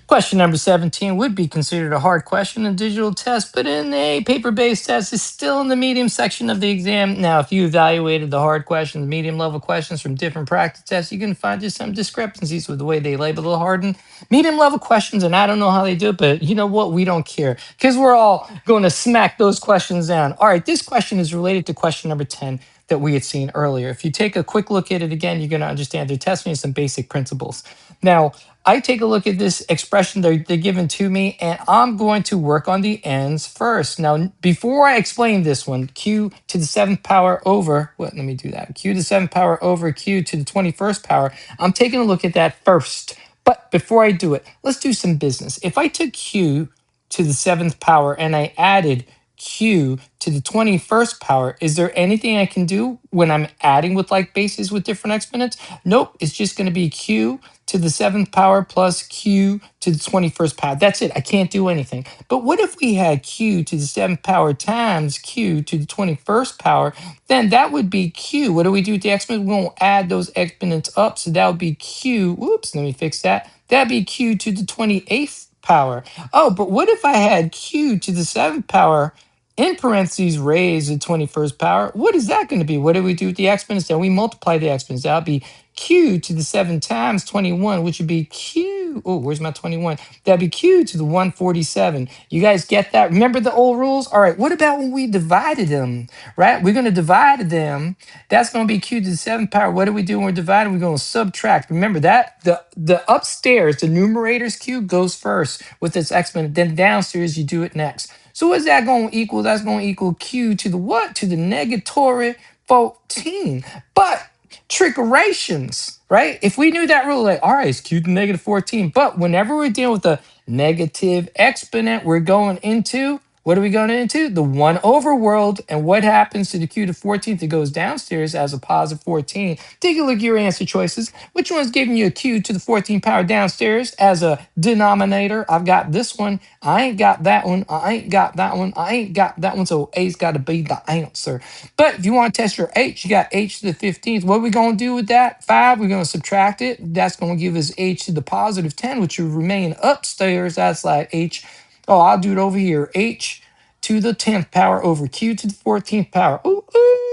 Question number 17 would be considered a hard question in a digital test, but in a paper-based test is still in the medium section of the exam. Now, if you evaluated the hard questions, medium level questions from different practice tests, you can find just some discrepancies with the way they label the hard and medium level questions. And I don't know how they do it, but you know what? We don't care because we're all going to smack those questions down. All right, this question is related to question number 10 that we had seen earlier. If you take a quick look at it again, you're going to understand they're testing some basic principles. Now, I take a look at this expression they're given to me, and I'm going to work on the ends first. Now, before I explain this one, q to the 7th power over, let me do that. Q to the 7th power over q to the 21st power. I'm taking a look at that first. But before I do it, let's do some business. If I took q to the 7th power and I added q to the 21st power, is there anything I can do when I'm adding with like bases with different exponents? Nope, it's just going to be q to the 7th power plus q to the 21st power. That's it. I can't do anything. But what if we had q to the 7th power times q to the 21st power? Then that would be q. What do we do with the exponents? We won't add those exponents up. So that would be q. Whoops, let me fix that. That'd be q to the 28th power. Oh, but what if I had q to the 7th power in parentheses raised to the 21st power? What is that going to be? What do we do with the exponents? Then we multiply the exponents. That'll be q to the 7 times 21, which would be q. Oh, where's my 21? That'd be q to the 147. You guys get that? Remember the old rules? All right, what about when we divided them, right? We're going to divide them. That's going to be q to the 7th power. What do we do when we're dividing? We're going to subtract. Remember that the upstairs, the numerator's q goes first with its exponent. Then downstairs, you do it next. So what's that going to equal? That's going to equal q to the what? To the negatory 14. But trickerations, right? If we knew that rule, like, all right, it's q to the negative 14. But whenever we're dealing with a negative exponent, we're going into, what are we going into? The 1 over world. And what happens to the q to 14th? It goes downstairs as a positive 14. Take a look at your answer choices. Which one's giving you a q to the 14th power downstairs as a denominator? I've got this one. I ain't got that one. I ain't got that one. I ain't got that one. So A's got to be the answer. But if you want to test your h, you got h to the 15th. What are we going to do with that? 5, we're going to subtract it. That's going to give us h to the positive 10, which will remain upstairs. That's like h. Oh, I'll do it over here. H to the 10th power over q to the 14th power. Ooh, ooh.